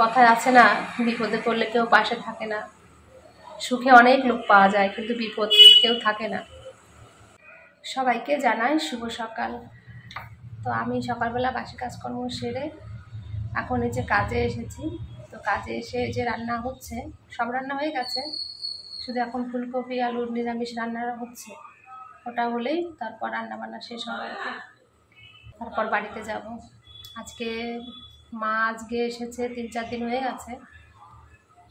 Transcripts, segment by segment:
কথায় আছে না, বিপদে পড়লে কেউ পাশে থাকে না। সুখে অনেক লোক পাওয়া যায়, কিন্তু বিপদ কেউ থাকে না। সবাইকে জানাই শুভ সকাল। তো আমি সকালবেলা বাসি কাজকর্ম সেরে এখন এই যে কাজে এসেছি। তো কাজে এসে যে রান্না হচ্ছে, সব রান্না হয়ে গেছে, শুধু এখন ফুলকপি আলুর নিরামিষ রান্না হচ্ছে। ওটা হলেই তারপর রান্নাবান্না শেষ হবে, তারপর বাড়িতে যাব। আজকে মা এসেছে 3-4 দিন হয়ে গেছে।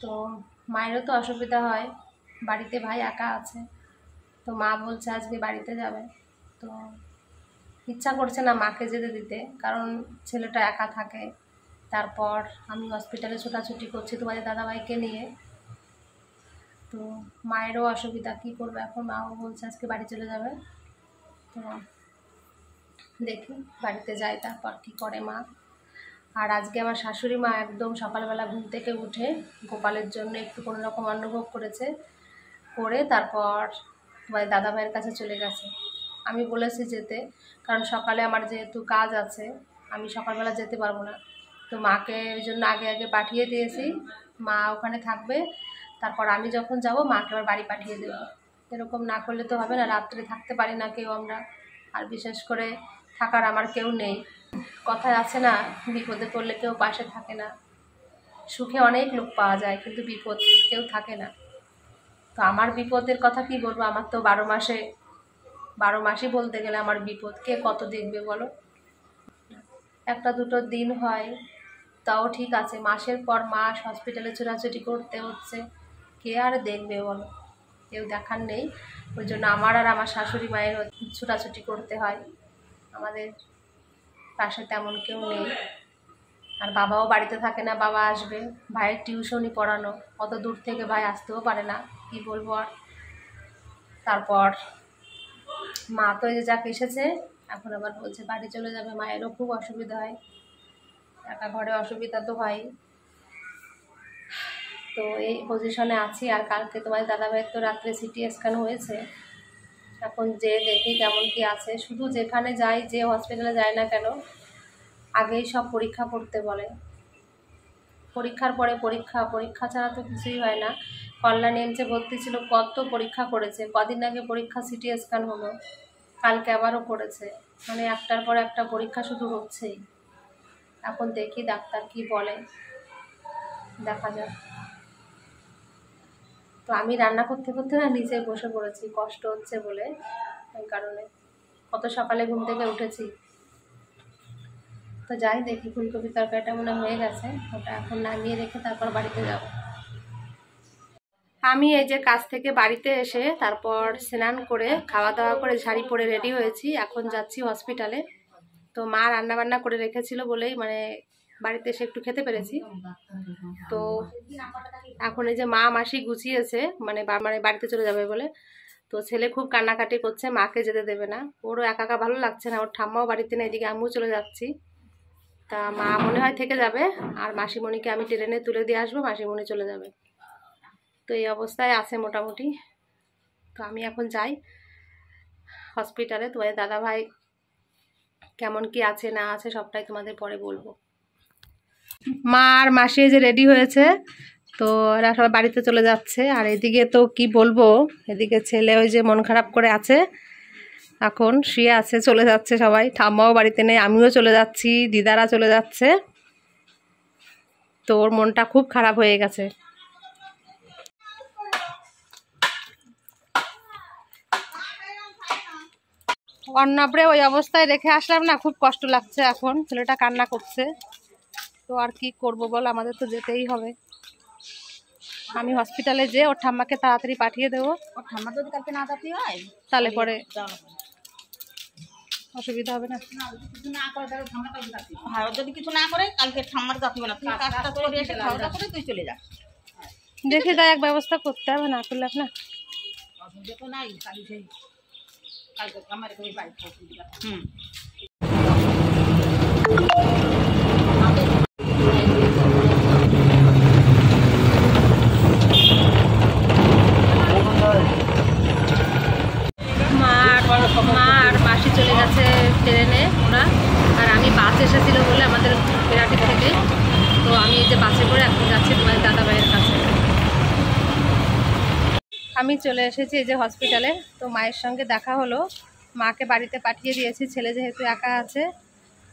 তো মায়েরও তো অসুবিধা হয়, বাড়িতে ভাই একা আছে। তো মা বলছে আজকে বাড়িতে যাবে। তো ইচ্ছা করছে না মাকে যেতে দিতে, কারণ ছেলেটা একা থাকে। তারপর আমি হসপিটালে ছোটাছুটি করছি তোমাদের দাদাভাইকে নিয়ে। তো মায়েরও অসুবিধা, কী করবে এখন। মাও বলছে আজকে বাড়ি চলে যাবে। তো দেখি বাড়িতে যাই, তারপর কী করে মা। আর আজকে আমার শাশুড়ি মা একদম সকালবেলা ঘুম থেকে উঠে গোপালের জন্য একটু কোনো রকম অন্নভোগ করেছে, করে তারপর তোমাদের দাদাভাইয়ের কাছে চলে গেছে। আমি বলেছি যেতে, কারণ সকালে আমার যেহেতু কাজ আছে, আমি সকালবেলা যেতে পারবো না। তো মাকে ওই জন্য আগে আগে পাঠিয়ে দিয়েছি, মা ওখানে থাকবে। তারপর আমি যখন যাব মাকে আবার বাড়ি পাঠিয়ে দেবো। এরকম না করলে তো হবে না, রাত্রে থাকতে পারি না কেউ আমরা, আর বিশেষ করে থাকার আমার কেউ নেই। কথায় আছে না, বিপদে পড়লে কেউ পাশে থাকে না। সুখে অনেক লোক পাওয়া যায়, কিন্তু বিপদ কেউ থাকে না। তো আমার বিপদের কথা কি বলবো, আমার তো 12 মাসই বলতে গেলে আমার বিপদ। কে কত দেখবে বলো। 1-2 দিন হয় তাও ঠিক আছে, মাসের পর মাস হসপিটালে ছোটাছুটি করতে হচ্ছে, কে আর দেখবে বলো। কেউ দেখার নেই। ওই জন্য আমার আর আমার শাশুড়ি মায়ের ছোটাছুটি করতে হয়। আমাদের পাশে তেমন কেউ নেই। আর বাবাও বাড়িতে থাকে না, বাবা আসবে, ভাইয়ের টিউশনই পড়ানো, অত দূর থেকে ভাই আসতেও পারে না, কি বলবো আর। তারপর মা তো এই যে যাক এসেছে, এখন আবার বলছে বাড়ি চলে যাবে। মায়েরও খুব অসুবিধা হয়, একা ঘরে অসুবিধা তো হয়। তো এই পজিশনে আছি। আর কালকে তোমাদের দাদাভাইয়ের তো রাত্রে সিটি স্ক্যান হয়েছে। এখন যে দেখি কেমন কি আছে। শুধু যেখানে যাই, যে হসপিটালে যাই না কেন, আগেই সব পরীক্ষা করতে বলে। পরীক্ষার পরে পরীক্ষা, পরীক্ষা ছাড়া তো কিছুই হয় না। কল্যাণী এমসে ভর্তি ছিল, কত পরীক্ষা করেছে। কদিন আগে পরীক্ষা সিটি স্ক্যান হলো, কালকে আবারও করেছে। মানে একটার পর একটা পরীক্ষা শুধু হচ্ছেই। এখন দেখি ডাক্তার কি বলে, দেখা যাক। তো আমি রান্না করতে করতে না নিচে বসে পড়েছি, কষ্ট হচ্ছে বলে, ওই কারণে। কত সকালে ঘুম থেকে উঠেছি। তো যাই, দেখি ফুলকপি তরকারিটা মনে হয়ে গেছে, ওটা এখন নামিয়ে রেখে তারপর বাড়িতে যাব। আমি এই যে কাজ থেকে বাড়িতে এসে তারপর স্নান করে খাওয়া দাওয়া করে শাড়ি পরে রেডি হয়েছি, এখন যাচ্ছি হসপিটালে। তো মা রান্না বান্না করে রেখেছিল বলেই মানে বাড়িতে এসে একটু খেতে পেরেছি। তো এখন এই যে মা মাসি গুছিয়েছে, মানে বাড়িতে চলে যাবে বলে। তো ছেলে খুব কান্নাকাটি করছে, মাকে যেতে দেবে না। ওরও একা একা ভালো লাগছে না, ওর ঠাম্মাও বাড়িতে না, এদিকে আমিও চলে যাচ্ছি। তা মা মনে হয় থেকে যাবে, আর মাসিমণিকে আমি ট্রেনে তুলে দিয়ে আসবো, মাসিমণি চলে যাবে। তো এই অবস্থায় আছে মোটামুটি। তো আমি এখন যাই হসপিটালে। তোমাদের দাদাভাই কেমন কি আছে না আছে সবটাই তোমাদের পরে বলবো। মা আর মাসি যে রেডি হয়েছে, তো এরা সবাই বাড়িতে চলে যাচ্ছে। আর এদিকে তো কি বলবো, এদিকে ছেলে ওই যে মন খারাপ করে আছে, এখন শুয়ে আছে, চলে যাচ্ছে সবাই। ঠাম্মাও বাড়িতে নেই, আমিও চলে যাচ্ছি, দিদারা চলে যাচ্ছে। তো ওর মনটা খুব খারাপ হয়ে গেছে। অন্নপ্রে ওই অবস্থায় রেখে আসলাম না, খুব কষ্ট লাগছে। এখন ছেলেটা কান্না করছে, তো আর কি করব বল, আমাদের তো যেতেই হবে। আমি হসপিটালে যে ওর ঠাম্মাকে তাড়াতাড়ি পাঠিয়ে দেবো। ওর ঠাম্মা যদি কালকে না যাতে হয় তাহলে পরে অসুবিধা হবে না। কিছু না করে তাহলে ঠাম্মা কালকে যাতে, হ্যাঁ যদি কিছু না করে কালকে ঠাম্মার যাতে হবে না। তুই কাজটা করে এসে খাওয়া দাওয়া করে তুই চলে যা। দেখে যাই, এক ব্যবস্থা করতে হবে, না করলে আপনার অসুবিধা তো নাই। কালি সেই কালকে আমার তুমি বাইক অসুবিধা। মা আর মাসি চলে গেছে ট্রেনে ওরা, আর আমি বাস এসেছিলো বলে আমাদের বিরাটির থেকে। তো আমি এই যে বাসে করে আমি চলে এসেছি এই যে হসপিটালে। তো মায়ের সঙ্গে দেখা হলো, মাকে বাড়িতে পাঠিয়ে দিয়েছি, ছেলে যেহেতু একা আছে।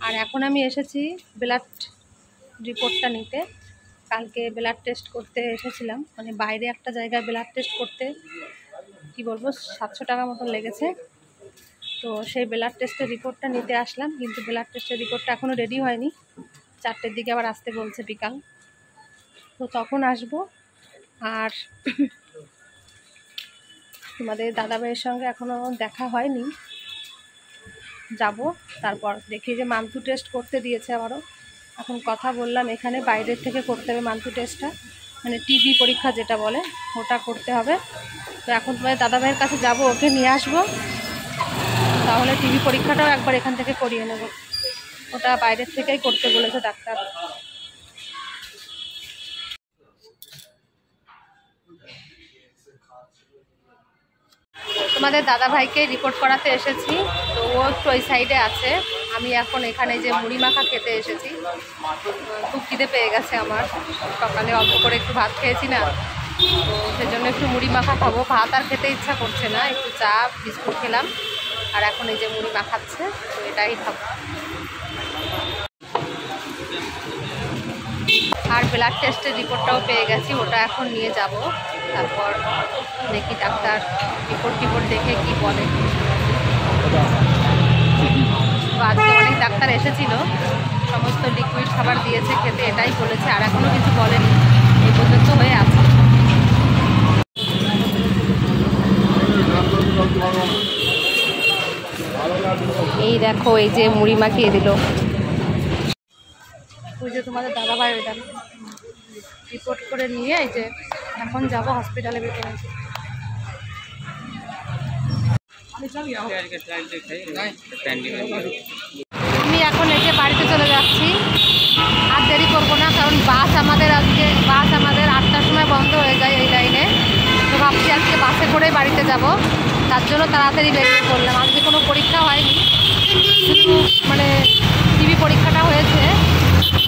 আর এখন আমি এসেছি ব্লাড রিপোর্টটা নিতে। কালকে ব্লাড টেস্ট করতে এসেছিলাম, মানে বাইরে একটা জায়গায় ব্লাড টেস্ট করতে কি বলবো 700 টাকা মতন লেগেছে। তো সেই ব্লাড টেস্টের রিপোর্টটা নিতে আসলাম, কিন্তু ব্লাড টেস্টের রিপোর্টটা এখনও রেডি হয়নি। 4টের দিকে আবার আসতে বলছে বিকাল, তো তখন আসবো। আর তোমাদের দাদাভাইয়ের সঙ্গে এখনও দেখা হয়নি, যাব। তারপর দেখি যে মান্থু টেস্ট করতে দিয়েছে আবারও। এখন কথা বললাম এখানে বাইরের থেকে করতে হবে মান্থু টেস্টটা, মানে টিবি পরীক্ষা যেটা বলে ওটা করতে হবে। তো এখন তোমাদের দাদাভাইয়ের কাছে যাব, ওকে নিয়ে আসবো, তাহলে টিবি পরীক্ষাটাও একবার এখান থেকে করিয়ে নেব। ওটা বাইরের থেকেই করতে বলেছে ডাক্তার। তোমাদের দাদাভাইকে রিপোর্ট করাতে এসেছি, তো ও একটু ওই সাইডে আছে। আমি এখন এখানে যে মুড়ি মাখা খেতে এসেছি। খুব খিদে পেয়ে গেছে আমার, সকালে অল্প করে একটু ভাত খেয়েছি না, তো সেজন্য একটু মুড়ি মাখা খাবো। ভাত আর খেতে ইচ্ছা করছে না, একটু চা বিস্কুট খেলাম, আর এখন এই যে মুড়ি মাখাচ্ছে, তো এটাই খাবো। আর ব্লাড টেস্টের রিপোর্টটাও পেয়ে গেছি, ওটা এখন নিয়ে যাব। তারপর দেখি ডাক্তার রিপোর্ট দেখে কি বলে। তো আজকে অনেক ডাক্তার এসেছিল, সমস্ত লিকুইড খাবার দিয়েছে খেতে, এটাই বলেছে, আর এখনও কিছু বলেনি, এই পর্যন্ত হয়ে আছে। এই দেখো এই যে মুড়ি মাখিয়ে দিল, ওই যে তোমাদের দাদাভাই, ওই দেখো রিপোর্ট করে নিয়ে এই যে এখন যাব হসপিটালে ভেতরে। আমি এখন এই যে বাড়িতে চলে যাচ্ছি, আর দেরি করবো না, কারণ বাস আমাদের 8টার সময় বন্ধ হয়ে যায় এই লাইনে। তো ভাবছি আজকে বাসে করেই বাড়িতে যাব, তার জন্য তাড়াতাড়ি বেরিয়ে পড়লাম। আজকে কোনো পরীক্ষা হয়নি, শুধু মানে টিবি পরীক্ষাটা হয়েছে,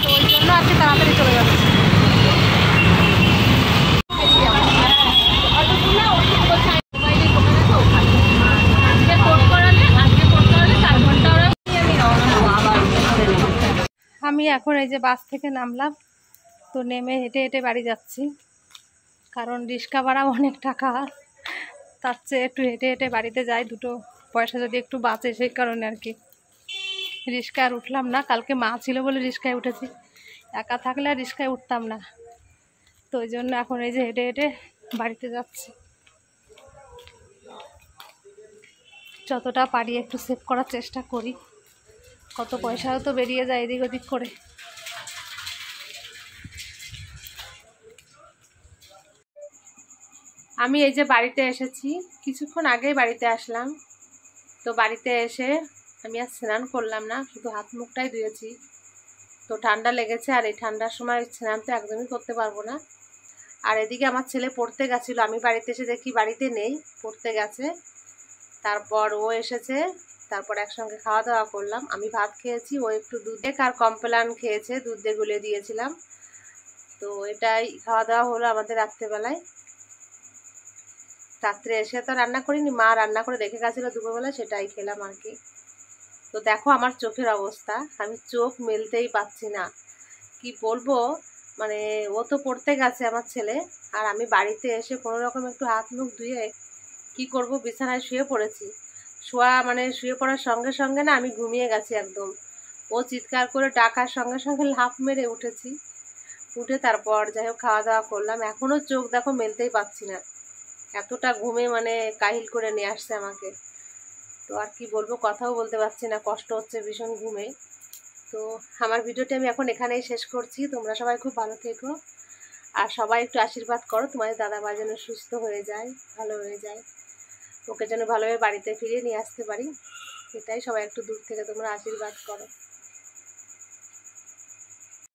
তো ওই জন্য আজকে তাড়াতাড়ি চলে যাচ্ছি। আমি এখন এই যে বাস থেকে নামলাম, তো নেমে হেঁটে হেঁটে বাড়ি যাচ্ছি, কারণ রিক্সা ভাড়া অনেক টাকা, তার চেয়ে একটু হেঁটে হেঁটে বাড়িতে যাই, দুটো পয়সা যদি একটু বাঁচে, সেই কারণে আর কি। রিক্সায় আর উঠলাম না, কালকে মা ছিল বলে রিক্সায় উঠেছি, একা থাকলে আর রিক্সায় উঠতাম না। তো ওই জন্য এখন এই যে হেঁটে হেঁটে বাড়িতে যাচ্ছি। যতটা পারি একটু সেভ করার চেষ্টা করি, কত পয়সাও তো বেরিয়ে যায় এদিক ওদিক করে। আমি এই যে বাড়িতে এসেছি, কিছুক্ষণ আগেই বাড়িতে আসলাম। তো বাড়িতে এসে আমি আর স্নান করলাম না, শুধু হাত মুখটাই ধুয়েছি। তো ঠান্ডা লেগেছে, আর এই ঠান্ডার সময় স্নান তো একদমই করতে পারবো না। আর এদিকে আমার ছেলে পড়তে গেছিলো, আমি বাড়িতে এসে দেখি বাড়িতে নেই, পড়তে গেছে। তারপর ও এসেছে, তারপর একসঙ্গে খাওয়া দাওয়া করলাম। আমি ভাত খেয়েছি, ও একটু দুধে আর কমপ্লান খেয়েছে, দুধ দিয়ে গুলে দিয়েছিলাম। তো এটাই খাওয়া দাওয়া হলো আমাদের রাত্রেবেলায়। রাত্রে এসে তো রান্না করিনি, মা রান্না করে রেখে গেছিলো দুপুরবেলা, সেটাই খেলাম আর কি। তো দেখো আমার চোখের অবস্থা, আমি চোখ মেলতেই পাচ্ছি না, কি বলবো। মানে ও তো পড়তে গেছে আমার ছেলে, আর আমি বাড়িতে এসে কোনো রকম একটু হাত মুখ ধুয়ে কি করব, বিছানায় শুয়ে পড়েছি। শুয়ে পড়ার সঙ্গে সঙ্গে না আমি ঘুমিয়ে গেছি একদম। ও চিৎকার করে ডাকার সঙ্গে সঙ্গে লাফ মেরে উঠেছি। উঠে তারপর যাই হোক খাওয়া দাওয়া করলাম। এখনও চোখ দেখো মেলতেই পাচ্ছি না, এতটা ঘুমে মানে কাহিল করে নিয়ে আসছে আমাকে। তো আর কি বলবো, কথাও বলতে পারছি না, কষ্ট হচ্ছে ভীষণ ঘুমে। তো আমার ভিডিওটি আমি এখন এখানেই শেষ করছি। তোমরা সবাই খুব ভালো থেকো, আর সবাই একটু আশীর্বাদ করো তোমাদের দাদাভাই যেন সুস্থ হয়ে যায়, ভালো হয়ে যায়, ওকে যেন ভালোভাবে বাড়িতে ফিরিয়ে নিয়ে আসতে পারি। এটাই সবাই একটু দূর থেকে তোমরা আশীর্বাদ করো।